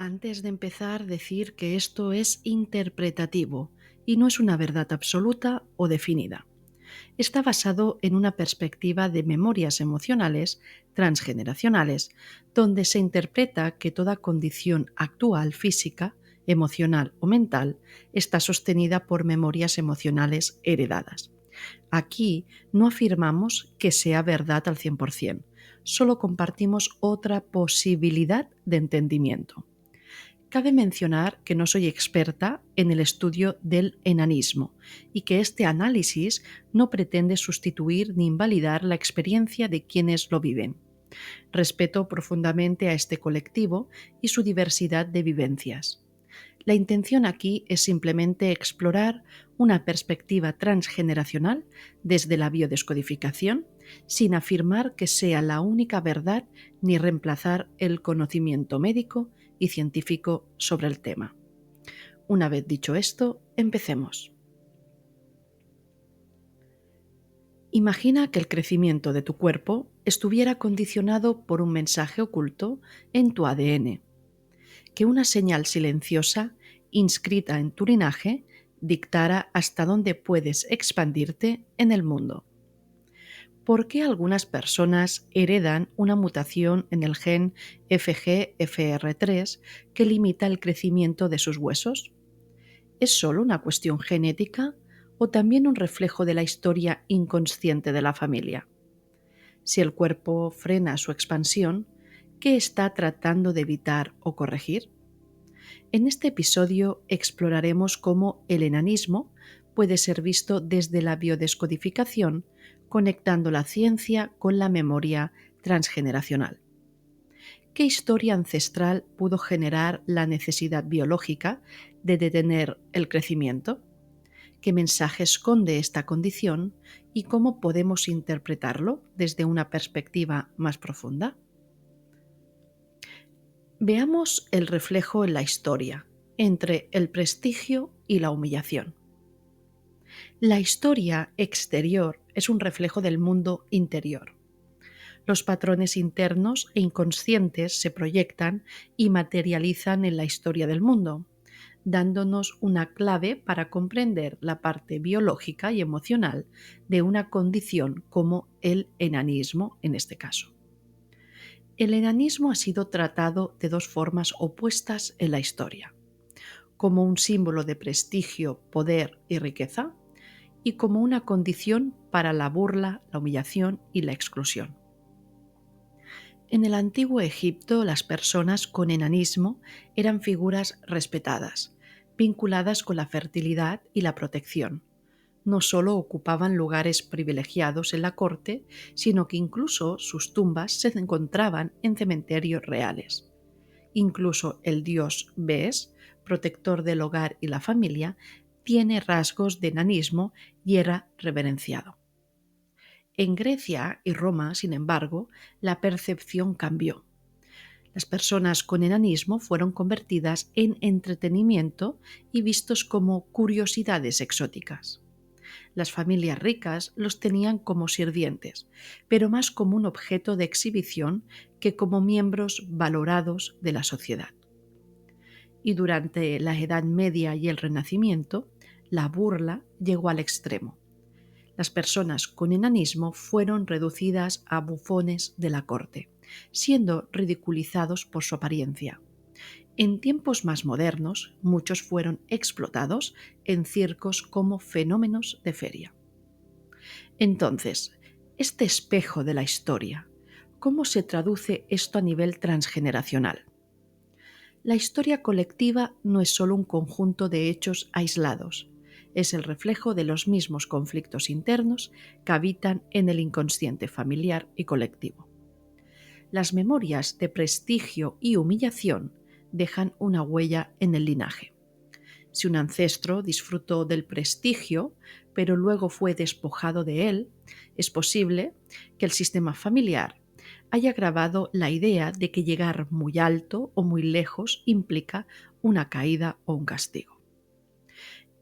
Antes de empezar, decir que esto es interpretativo y no es una verdad absoluta o definida. Está basado en una perspectiva de memorias emocionales transgeneracionales, donde se interpreta que toda condición actual física, emocional o mental está sostenida por memorias emocionales heredadas. Aquí no afirmamos que sea verdad al 100%, solo compartimos otra posibilidad de entendimiento. Cabe mencionar que no soy experta en el estudio del enanismo y que este análisis no pretende sustituir ni invalidar la experiencia de quienes lo viven. Respeto profundamente a este colectivo y su diversidad de vivencias. La intención aquí es simplemente explorar una perspectiva transgeneracional desde la biodescodificación, sin afirmar que sea la única verdad ni reemplazar el conocimiento médico y científico sobre el tema. Una vez dicho esto, empecemos. Imagina que el crecimiento de tu cuerpo estuviera condicionado por un mensaje oculto en tu ADN, que una señal silenciosa inscrita en tu linaje dictara hasta dónde puedes expandirte en el mundo. ¿Por qué algunas personas heredan una mutación en el gen FGFR3 que limita el crecimiento de sus huesos? ¿Es solo una cuestión genética o también un reflejo de la historia inconsciente de la familia? Si el cuerpo frena su expansión, ¿qué está tratando de evitar o corregir? En este episodio exploraremos cómo el enanismo puede ser visto desde la biodescodificación, conectando la ciencia con la memoria transgeneracional. ¿Qué historia ancestral pudo generar la necesidad biológica de detener el crecimiento? ¿Qué mensaje esconde esta condición y cómo podemos interpretarlo desde una perspectiva más profunda? Veamos el reflejo en la historia entre el prestigio y la humillación. La historia exterior es un reflejo del mundo interior. Los patrones internos e inconscientes se proyectan y materializan en la historia del mundo, dándonos una clave para comprender la parte biológica y emocional de una condición como el enanismo en este caso. El enanismo ha sido tratado de dos formas opuestas en la historia, como un símbolo de prestigio, poder y riqueza, y como una condición para la burla, la humillación y la exclusión. En el antiguo Egipto, las personas con enanismo eran figuras respetadas, vinculadas con la fertilidad y la protección. No solo ocupaban lugares privilegiados en la corte, sino que incluso sus tumbas se encontraban en cementerios reales. Incluso el dios Bes, protector del hogar y la familia, tiene rasgos de enanismo y era reverenciado. En Grecia y Roma, sin embargo, la percepción cambió. Las personas con enanismo fueron convertidas en entretenimiento y vistos como curiosidades exóticas. Las familias ricas los tenían como sirvientes, pero más como un objeto de exhibición que como miembros valorados de la sociedad. Y durante la Edad Media y el Renacimiento, la burla llegó al extremo. Las personas con enanismo fueron reducidas a bufones de la corte, siendo ridiculizados por su apariencia. En tiempos más modernos, muchos fueron explotados en circos como fenómenos de feria. Entonces, este espejo de la historia, ¿cómo se traduce esto a nivel transgeneracional? La historia colectiva no es solo un conjunto de hechos aislados, es el reflejo de los mismos conflictos internos que habitan en el inconsciente familiar y colectivo. Las memorias de prestigio y humillación dejan una huella en el linaje. Si un ancestro disfrutó del prestigio, pero luego fue despojado de él, es posible que el sistema familiar haya grabado la idea de que llegar muy alto o muy lejos implica una caída o un castigo.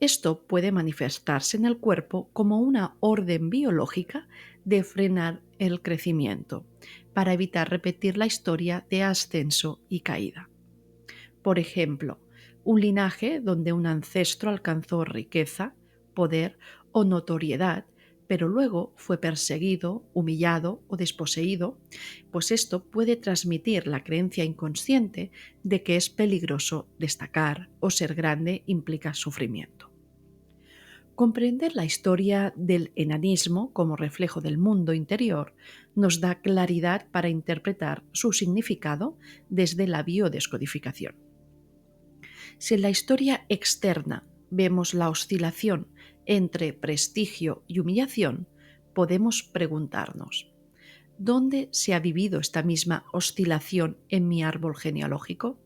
Esto puede manifestarse en el cuerpo como una orden biológica de frenar el crecimiento, para evitar repetir la historia de ascenso y caída. Por ejemplo, un linaje donde un ancestro alcanzó riqueza, poder o notoriedad, pero luego fue perseguido, humillado o desposeído, pues esto puede transmitir la creencia inconsciente de que es peligroso destacar o ser grande implica sufrimiento. Comprender la historia del enanismo como reflejo del mundo interior nos da claridad para interpretar su significado desde la biodescodificación. Si en la historia externa vemos la oscilación entre prestigio y humillación, podemos preguntarnos, ¿dónde se ha vivido esta misma oscilación en mi árbol genealógico?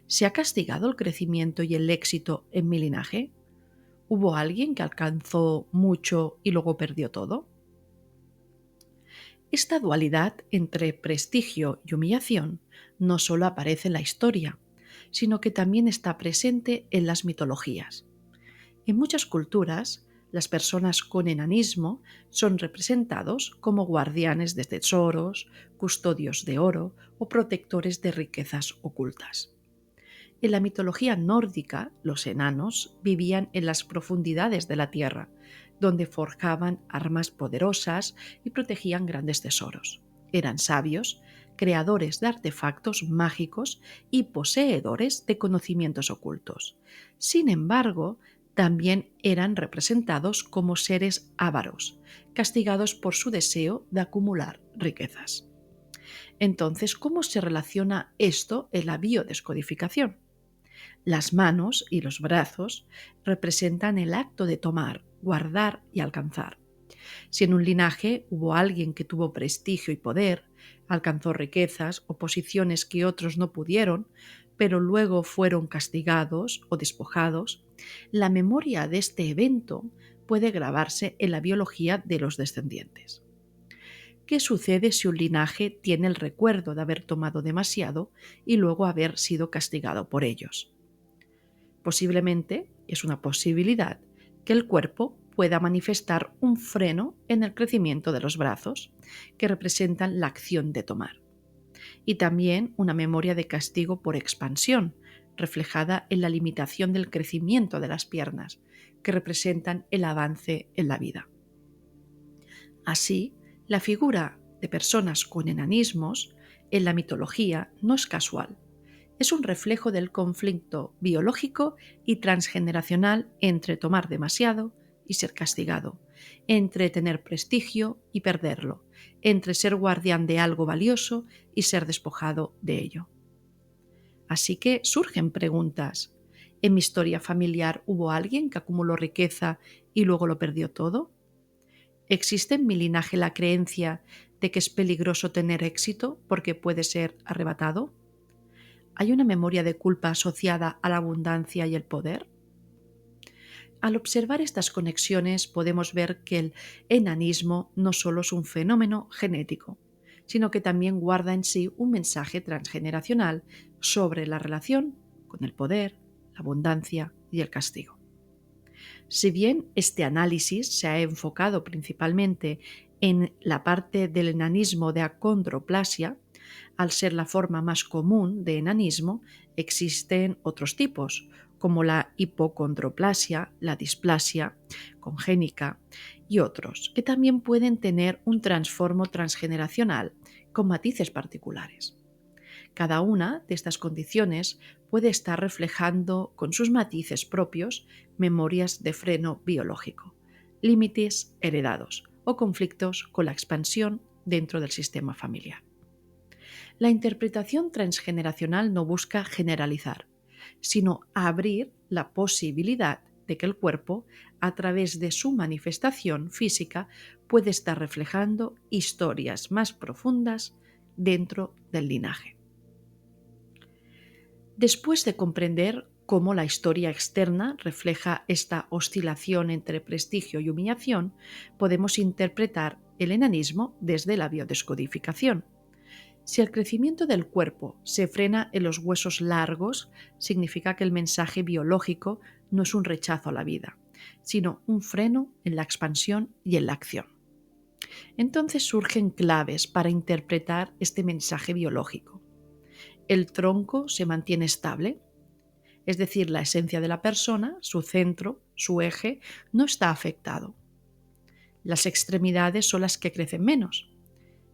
¿Se ha castigado el crecimiento y el éxito en mi linaje? ¿Hubo alguien que alcanzó mucho y luego perdió todo? Esta dualidad entre prestigio y humillación no solo aparece en la historia, sino que también está presente en las mitologías. En muchas culturas, las personas con enanismo son representados como guardianes de tesoros, custodios de oro o protectores de riquezas ocultas. En la mitología nórdica, los enanos vivían en las profundidades de la tierra, donde forjaban armas poderosas y protegían grandes tesoros. Eran sabios, creadores de artefactos mágicos y poseedores de conocimientos ocultos. Sin embargo, también eran representados como seres ávaros, castigados por su deseo de acumular riquezas. Entonces, ¿cómo se relaciona esto en la biodescodificación? Las manos y los brazos representan el acto de tomar, guardar y alcanzar. Si en un linaje hubo alguien que tuvo prestigio y poder, alcanzó riquezas o posiciones que otros no pudieron, pero luego fueron castigados o despojados, la memoria de este evento puede grabarse en la biología de los descendientes. ¿Qué sucede si un linaje tiene el recuerdo de haber tomado demasiado y luego haber sido castigado por ellos? Posiblemente es una posibilidad que el cuerpo pueda manifestar un freno en el crecimiento de los brazos, que representan la acción de tomar, y también una memoria de castigo por expansión, reflejada en la limitación del crecimiento de las piernas, que representan el avance en la vida. Así, la figura de personas con enanismos en la mitología no es casual. Es un reflejo del conflicto biológico y transgeneracional entre tomar demasiado y ser castigado, entre tener prestigio y perderlo, entre ser guardián de algo valioso y ser despojado de ello. Así que surgen preguntas. ¿En mi historia familiar hubo alguien que acumuló riqueza y luego lo perdió todo? ¿Existe en mi linaje la creencia de que es peligroso tener éxito porque puede ser arrebatado? ¿Hay una memoria de culpa asociada a la abundancia y el poder? Al observar estas conexiones podemos ver que el enanismo no solo es un fenómeno genético, sino que también guarda en sí un mensaje transgeneracional sobre la relación con el poder, la abundancia y el castigo. Si bien este análisis se ha enfocado principalmente en la parte del enanismo de acondroplasia, al ser la forma más común de enanismo, existen otros tipos, como la hipocondroplasia, la displasia congénica y otros, que también pueden tener un trasfondo transgeneracional con matices particulares. Cada una de estas condiciones puede estar reflejando con sus matices propios memorias de freno biológico, límites heredados o conflictos con la expansión dentro del sistema familiar. La interpretación transgeneracional no busca generalizar, sino abrir la posibilidad de que el cuerpo, a través de su manifestación física, puede estar reflejando historias más profundas dentro del linaje. Después de comprender cómo la historia externa refleja esta oscilación entre prestigio y humillación, podemos interpretar el enanismo desde la biodescodificación. Si el crecimiento del cuerpo se frena en los huesos largos, significa que el mensaje biológico no es un rechazo a la vida, sino un freno en la expansión y en la acción. Entonces surgen claves para interpretar este mensaje biológico. El tronco se mantiene estable, es decir, la esencia de la persona, su centro, su eje, no está afectado. Las extremidades son las que crecen menos,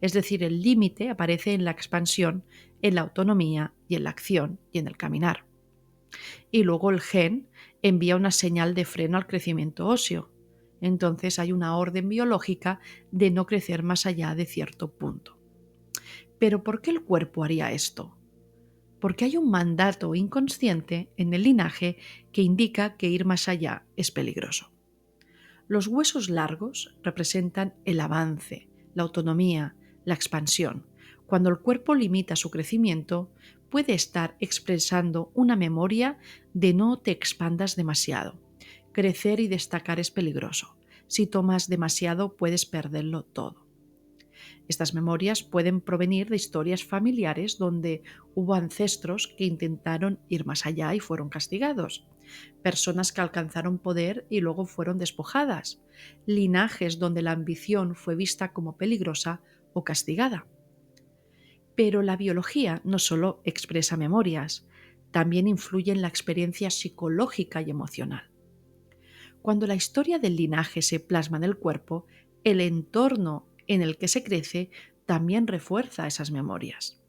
es decir, el límite aparece en la expansión, en la autonomía y en la acción y en el caminar. Y luego el gen envía una señal de freno al crecimiento óseo. Entonces hay una orden biológica de no crecer más allá de cierto punto. Pero ¿por qué el cuerpo haría esto? Porque hay un mandato inconsciente en el linaje que indica que ir más allá es peligroso. Los huesos largos representan el avance, la autonomía, la expansión. Cuando el cuerpo limita su crecimiento, puede estar expresando una memoria de no te expandas demasiado. Crecer y destacar es peligroso. Si tomas demasiado, puedes perderlo todo. Estas memorias pueden provenir de historias familiares donde hubo ancestros que intentaron ir más allá y fueron castigados, personas que alcanzaron poder y luego fueron despojadas, linajes donde la ambición fue vista como peligrosa o castigada. Pero la biología no solo expresa memorias, también influye en la experiencia psicológica y emocional. Cuando la historia del linaje se plasma en el cuerpo, el entorno en el que se crece también refuerza esas memorias.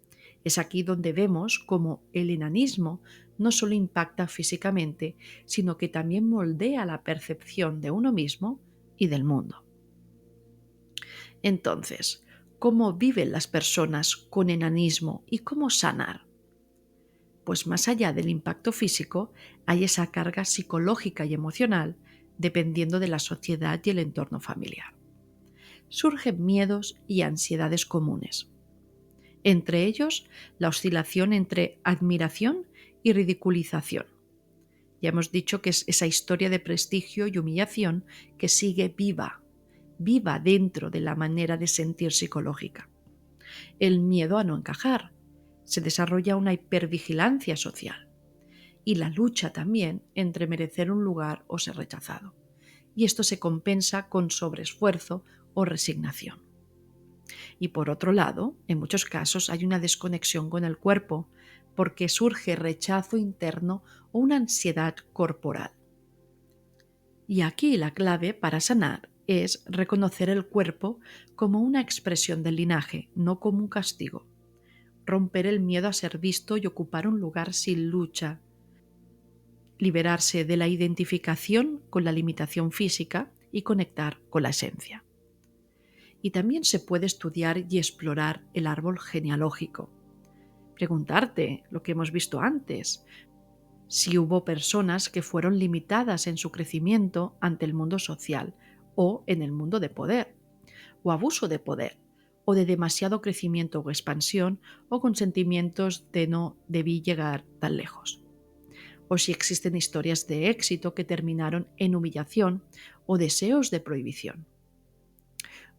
Es aquí donde vemos cómo el enanismo no solo impacta físicamente, sino que también moldea la percepción de uno mismo y del mundo. Entonces, ¿cómo viven las personas con enanismo y cómo sanar? Pues más allá del impacto físico, hay esa carga psicológica y emocional dependiendo de la sociedad y el entorno familiar. Surgen miedos y ansiedades comunes. Entre ellos, la oscilación entre admiración y ridiculización. Ya hemos dicho que es esa historia de prestigio y humillación que sigue viva dentro de la manera de sentir psicológica. El miedo a no encajar. Se desarrolla una hipervigilancia social. Y la lucha también entre merecer un lugar o ser rechazado. Y esto se compensa con sobreesfuerzo o resignación. Y por otro lado, en muchos casos hay una desconexión con el cuerpo porque surge rechazo interno o una ansiedad corporal. Y aquí la clave para sanar es reconocer el cuerpo como una expresión del linaje, no como un castigo. Romper el miedo a ser visto y ocupar un lugar sin lucha. Liberarse de la identificación con la limitación física y conectar con la esencia. Y también se puede estudiar y explorar el árbol genealógico. Preguntarte lo que hemos visto antes, si hubo personas que fueron limitadas en su crecimiento ante el mundo social o en el mundo de poder, o abuso de poder, o de demasiado crecimiento o expansión, o con sentimientos de no debí llegar tan lejos. O si existen historias de éxito que terminaron en humillación o deseos de prohibición.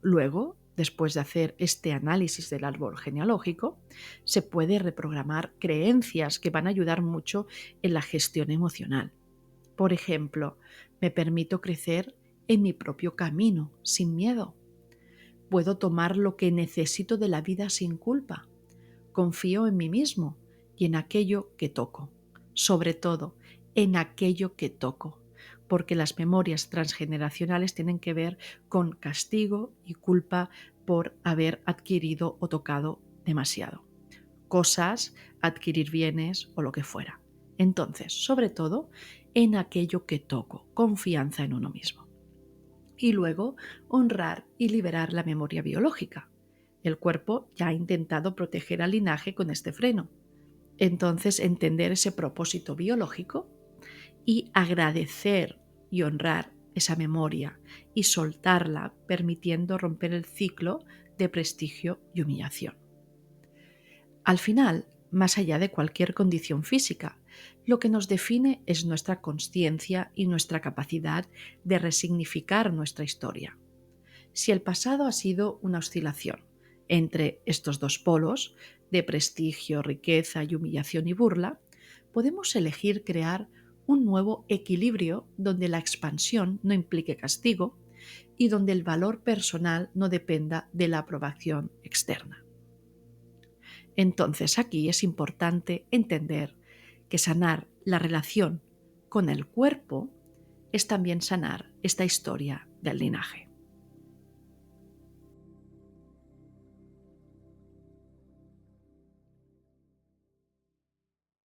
Luego, después de hacer este análisis del árbol genealógico, se puede reprogramar creencias que van a ayudar mucho en la gestión emocional. Por ejemplo, me permito crecer en mi propio camino, sin miedo. Puedo tomar lo que necesito de la vida sin culpa. Confío en mí mismo y en aquello que toco. Sobre todo, en aquello que toco, porque las memorias transgeneracionales tienen que ver con castigo y culpa por haber adquirido o tocado demasiado. Cosas, adquirir bienes o lo que fuera. Entonces, sobre todo, en aquello que toco, confianza en uno mismo. Y luego, honrar y liberar la memoria biológica. El cuerpo ya ha intentado proteger al linaje con este freno. Entonces, entender ese propósito biológico y agradecer y honrar esa memoria y soltarla, permitiendo romper el ciclo de prestigio y humillación. Al final, más allá de cualquier condición física, lo que nos define es nuestra consciencia y nuestra capacidad de resignificar nuestra historia. Si el pasado ha sido una oscilación entre estos dos polos, de prestigio, riqueza y humillación y burla, podemos elegir crear un nuevo equilibrio donde la expansión no implique castigo y donde el valor personal no dependa de la aprobación externa. Entonces aquí es importante entender que sanar la relación con el cuerpo es también sanar esta historia del linaje.